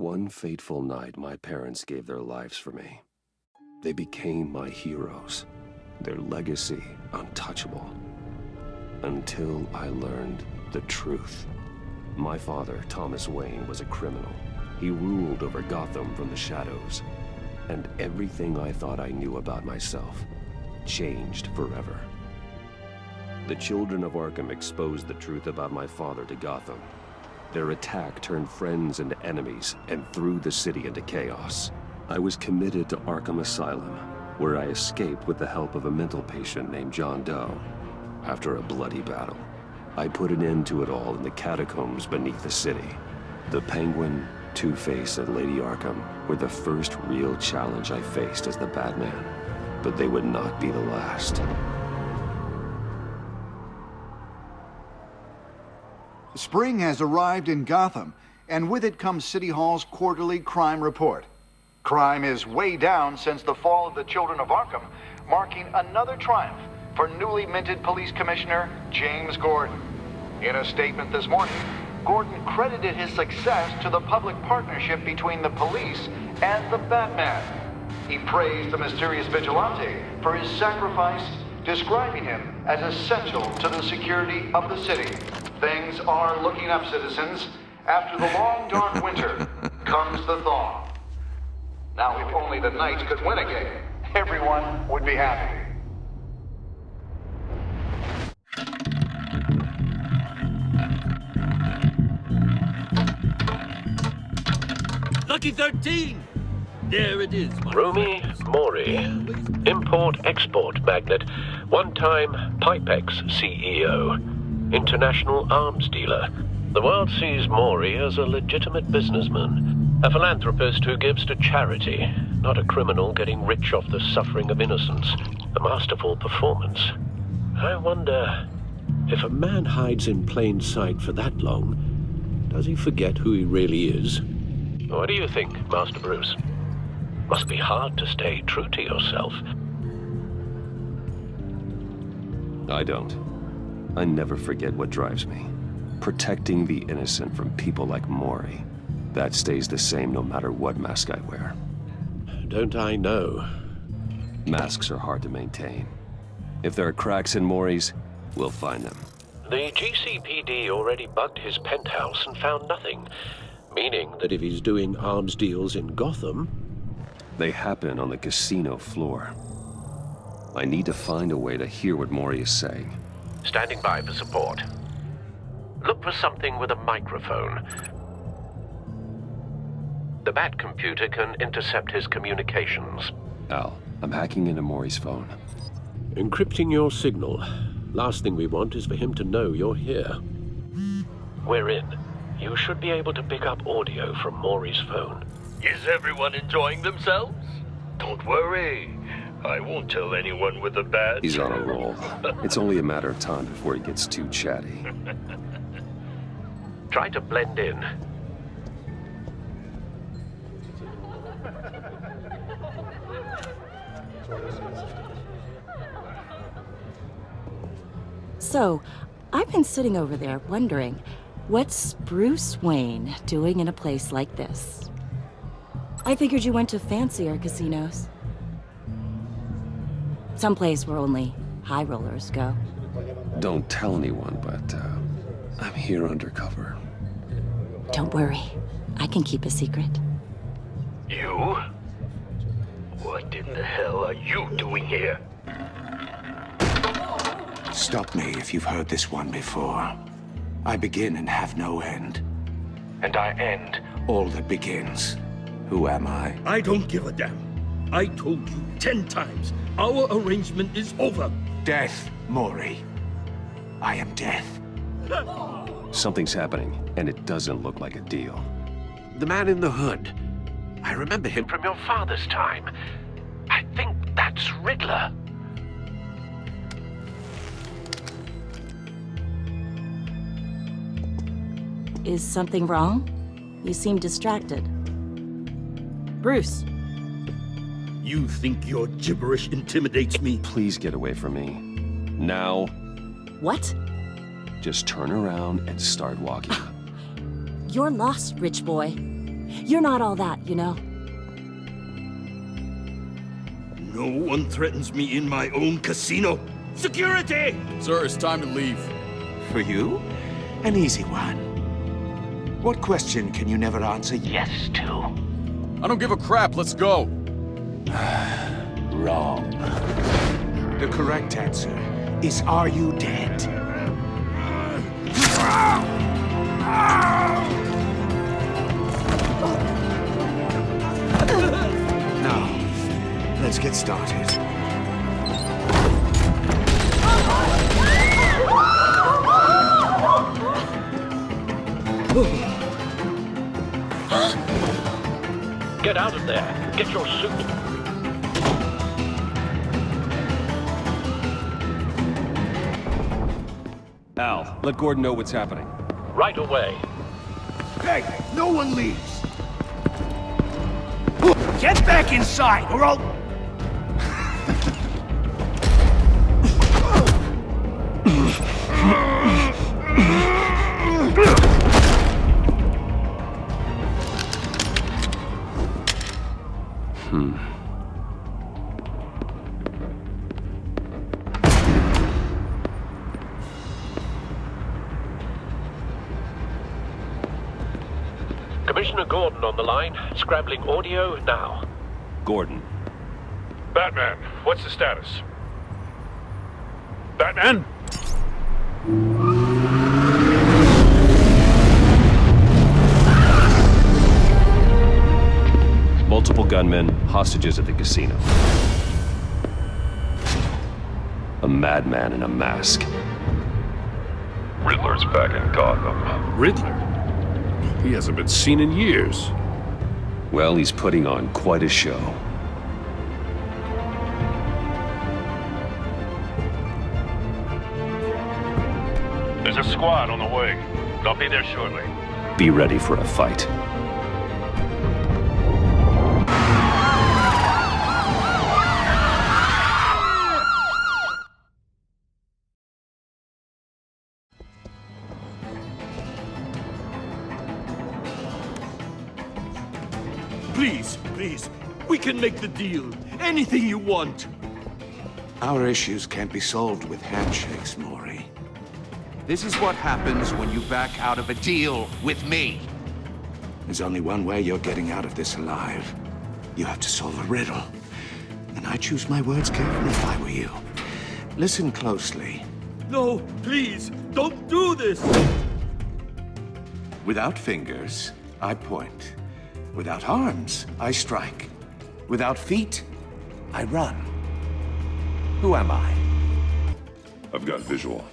one fateful night, my parents gave their lives for me. They became my heroes, their legacy untouchable. Until I learned the truth. My father, Thomas Wayne, was a criminal. He ruled over Gotham from the shadows. And everything I thought I knew about myself changed forever. The children of Arkham exposed the truth about my father to Gotham. Their attack turned friends into enemies and threw the city into chaos. I was committed to Arkham Asylum, where I escaped with the help of a mental patient named John Doe. After a bloody battle, I put an end to it all in the catacombs beneath the city. The Penguin, Two-Face, and Lady Arkham were the first real challenge I faced as the Batman, but they would not be the last. Spring has arrived in Gotham, and with it comes City Hall's quarterly crime report. Crime is way down since the fall of the Children of Arkham, marking another triumph for newly minted Police Commissioner James Gordon. In a statement this morning, Gordon credited his success to the public partnership between the police and the Batman. He praised the mysterious vigilante for his sacrifice, describing him as essential to the security of the city. Things are looking up, citizens. After the long, dark winter comes the thaw. Now, if only the Knights could win a game, everyone would be happy. Lucky 13! There it is, my Romy Mori, import-export magnate, one-time Pipex CEO, international arms dealer. The world sees Mori as a legitimate businessman, a philanthropist who gives to charity, not a criminal getting rich off the suffering of innocence. A masterful performance. I wonder, if a man hides in plain sight for that long, does he forget who he really is? What do you think, Master Bruce? Must be hard to stay true to yourself. I don't. I never forget what drives me. Protecting the innocent from people like Mori. That stays the same no matter what mask I wear. Don't I know? Masks are hard to maintain. If there are cracks in Mori's, we'll find them. The GCPD already bugged his penthouse and found nothing. Meaning that if he's doing arms deals in Gotham... They happen on the casino floor. I need to find a way to hear what Mori is saying. Standing by for support. Look for something with a microphone. The Bat computer can intercept his communications. Al, I'm hacking into Mori's phone. Encrypting your signal. Last thing we want is for him to know you're here. We're in. You should be able to pick up audio from Mori's phone. Is everyone enjoying themselves? Don't worry. I won't tell anyone with a bat. He's on a roll. It's only a matter of time before he gets too chatty. Try to blend in. So, I've been sitting over there wondering, what's Bruce Wayne doing in a place like this? I figured you went to fancier casinos. Someplace where only high rollers go. Don't tell anyone, but I'm here undercover. Don't worry. I can keep a secret. You? What in the hell are you doing here? Stop me if you've heard this one before. I begin and have no end. And I end all that begins. Who am I? I don't give a damn. I told you 10 times. Our arrangement is over. Death, Mori. I am death. Something's happening, and it doesn't look like a deal. The man in the hood. I remember him from your father's time. I think that's Riddler. Is something wrong? You seem distracted. Bruce. You think your gibberish intimidates me? Please get away from me. Now. What? Just turn around and start walking. You're lost, rich boy. You're not all that, you know? No one threatens me in my own casino. Security! Sir, it's time to leave. For you? An easy one. What question can you never answer yes to? I don't give a crap, let's go. Wrong. The correct answer is, are you dead? Now, let's get started. Get out of there. Get your suit. Al, let Gordon know what's happening. Right away. Hey, no one leaves! Get back inside, or I'll... Commissioner Gordon on the line. Scrabbling audio now. Gordon. Batman, what's the status? Batman? Multiple gunmen, hostages at the casino. A madman in a mask. Riddler's back in Gotham. Riddler? He hasn't been seen in years. Well, he's putting on quite a show. There's a squad on the way. They'll be there shortly. Be ready for a fight. Please, we can make the deal. Anything you want. Our issues can't be solved with handshakes, Maury. This is what happens when you back out of a deal with me. There's only one way you're getting out of this alive. You have to solve a riddle. And I choose my words carefully if I were you. Listen closely. No, please, don't do this! Without fingers, I point. Without arms, I strike. Without feet, I run. Who am I? I've got visual.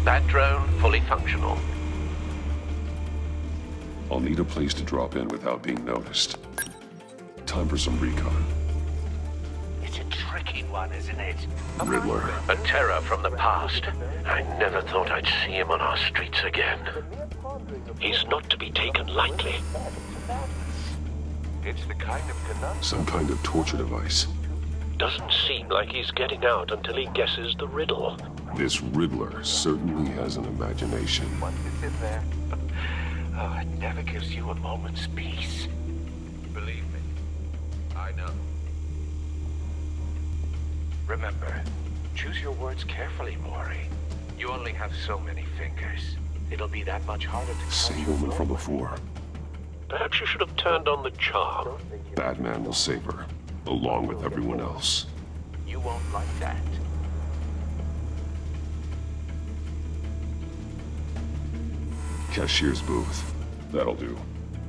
That drone fully functional. I'll need a place to drop in without being noticed. Time for some recon. It's a tricky one, isn't it? Riddler. A terror from the past. I never thought I'd see him on our streets again. He's not to be taken lightly. It's the kind of conundrum. Some kind of torture device. Doesn't seem like he's getting out until he guesses the riddle. This Riddler certainly has an imagination. Once it's in there, oh, it never gives you a moment's peace. Believe me, I know. Remember, choose your words carefully, Maury. You only have so many fingers. It'll be that much harder to... Same woman from before. Perhaps you should have turned on the charm. Batman will save her, along with everyone else. You won't like that. Cashier's booth. That'll do.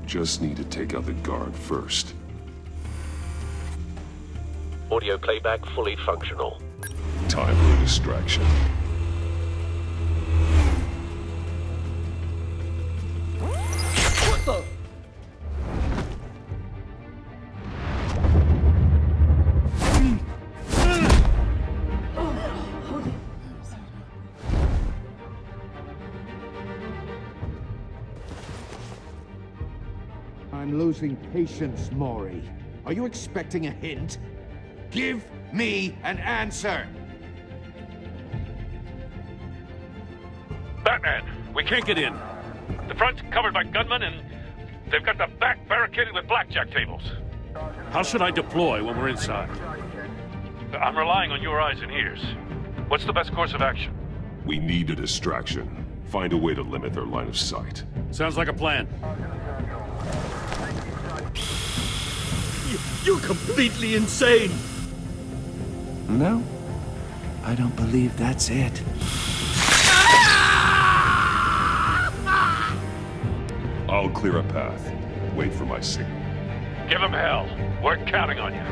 Just need to take out the guard first. Audio playback fully functional. Time for a distraction. What the? I'm losing patience, Maury. Are you expecting a hint? Give me an answer! Batman, we can't get in. The front's covered by gunmen and They've got the back barricaded with blackjack tables. How should I deploy when we're inside? I'm relying on your eyes and ears. What's the best course of action? We need a distraction. Find a way to limit their line of sight. Sounds like a plan. You're completely insane! No, I don't believe that's it. I'll clear a path. Wait for my signal. Give them hell. We're counting on you.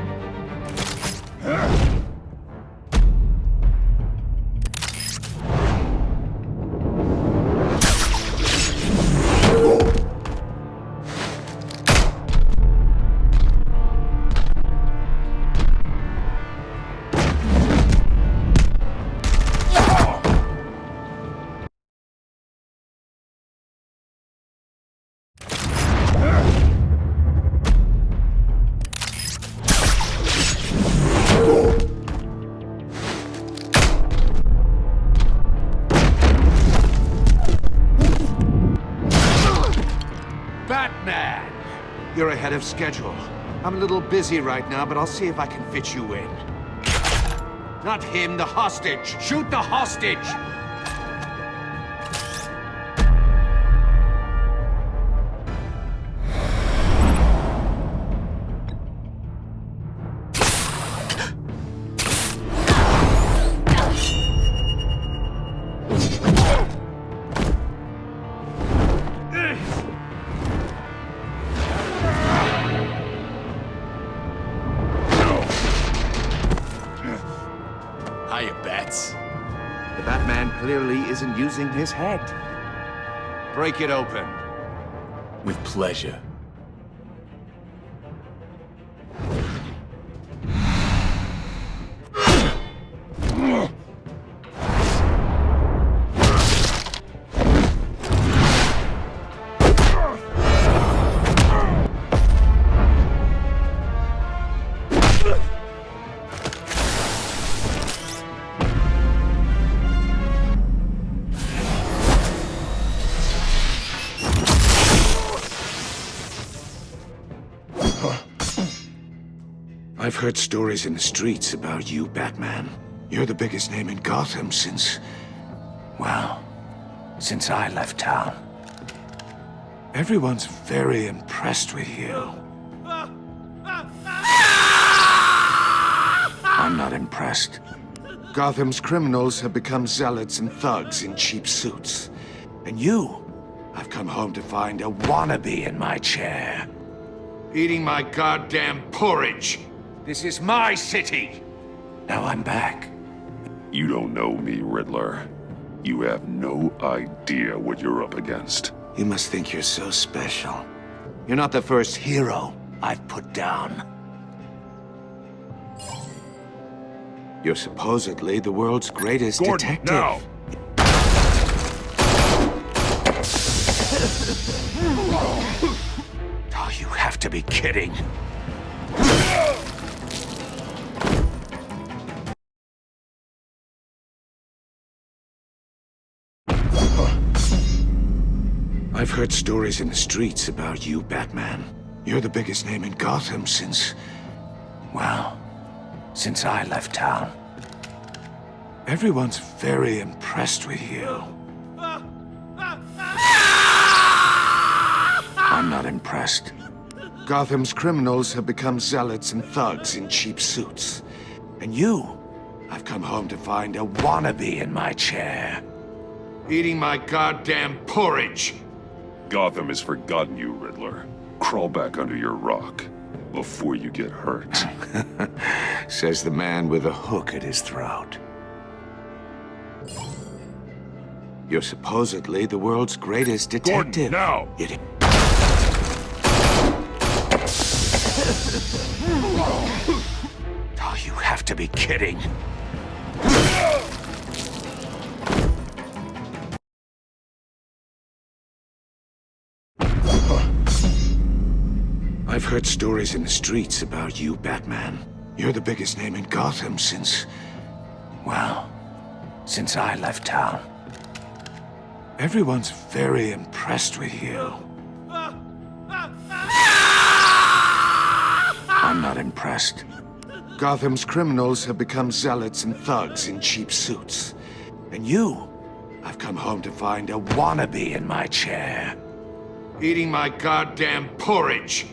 Batman! You're ahead of schedule. I'm a little busy right now, but I'll see if I can fit you in. Not him, the hostage! Shoot the hostage! Hiya, Bats. The Batman clearly isn't using his head. Break it open. With pleasure. I've heard stories in the streets about you, Batman. You're the biggest name in Gotham since... well, since I left town. Everyone's very impressed with you. I'm not impressed. Gotham's criminals have become zealots and thugs in cheap suits. And you, I've come home to find a wannabe in my chair. Eating my goddamn porridge. This is my city. Now I'm back. You don't know me, Riddler. You have no idea what you're up against. You must think you're so special. You're not the first hero I've put down. You're supposedly the world's greatest detective. Now! Oh, you have to be kidding. I've heard stories in the streets about you, Batman. You're the biggest name in Gotham since... well, since I left town. Everyone's very impressed with you. I'm not impressed. Gotham's criminals have become zealots and thugs in cheap suits. And you, I've come home to find a wannabe in my chair. Eating my goddamn porridge. Gotham has forgotten you, Riddler. Crawl back under your rock before you get hurt. Says the man with a hook at his throat. You're supposedly the world's greatest detective. Gordon, now! Oh, you have to be kidding. I've heard stories in the streets about you, Batman. You're the biggest name in Gotham since... well, since I left town. Everyone's very impressed with you. I'm not impressed. Gotham's criminals have become zealots and thugs in cheap suits. And you, I've come home to find a wannabe in my chair. Eating my goddamn porridge.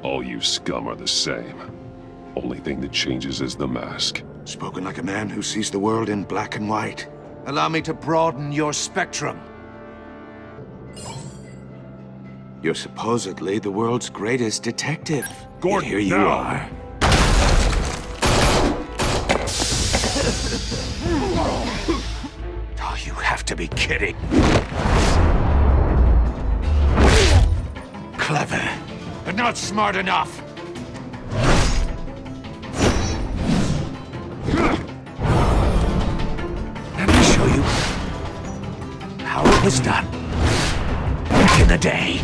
All you scum are the same. Only thing that changes is the mask. Spoken like a man who sees the world in black and white. Allow me to broaden your spectrum. You're supposedly the world's greatest detective. Gordon, Here you now. are. Oh, you have to be kidding. Clever, but not smart enough. Let me show you how it was done back in the day.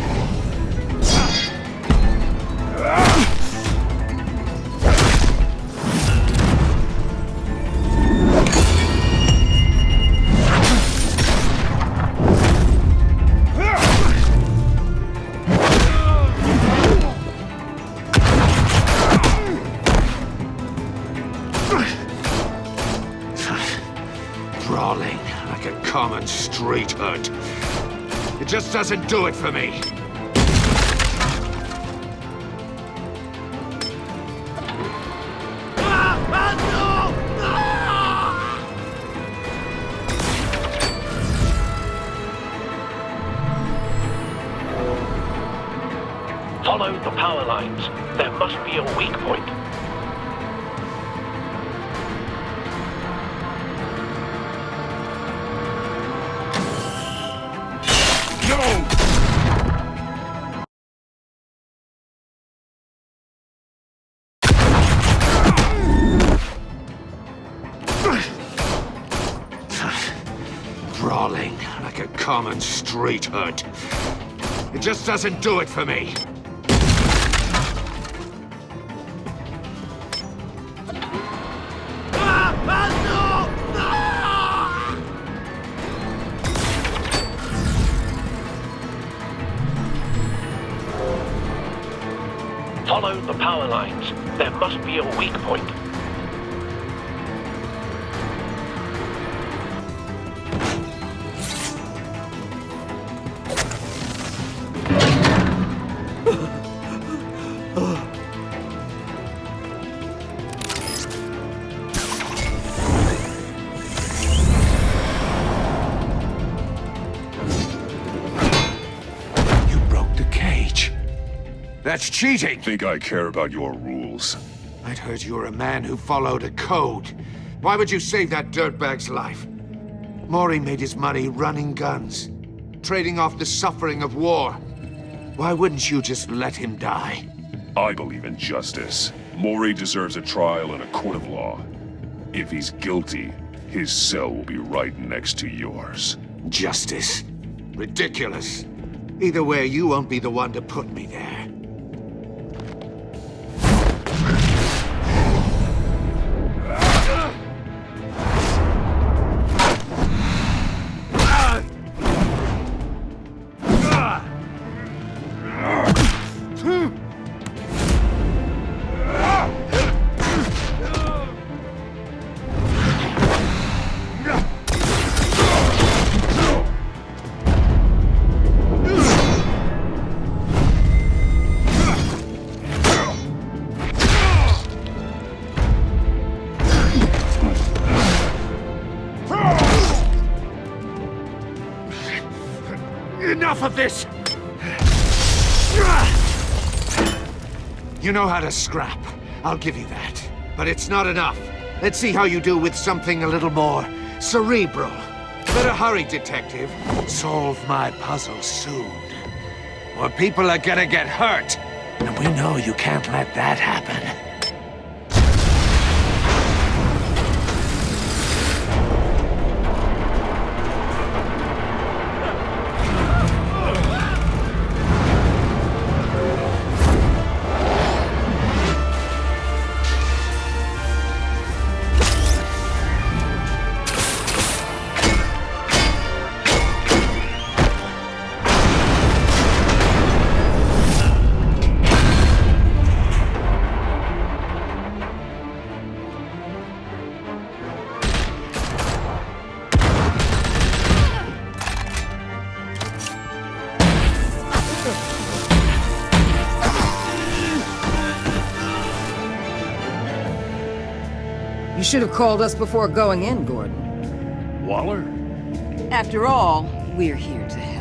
Brawling like a common street hood. It just doesn't do it for me. Follow the power lines. There must be a weak point. Brawling like a common street hood. It just doesn't do it for me. Follow the power lines. There must be a weak point. You broke the cage. That's cheating. Think I care about your rules? I'd heard you were a man who followed a code. Why would you save that dirtbag's life? Mori made his money running guns, trading off the suffering of war. Why wouldn't you just let him die? I believe in justice. Mori deserves a trial in a court of law. If he's guilty, his cell will be right next to yours. Justice? Ridiculous. Either way, you won't be the one to put me there. Enough of this! You know how to scrap. I'll give you that. But it's not enough. Let's see how you do with something a little more cerebral. Better hurry, detective. Solve my puzzle soon. Or people are gonna get hurt. And we know you can't let that happen. You should have called us before going in, Gordon. Waller? After all, we're here to help.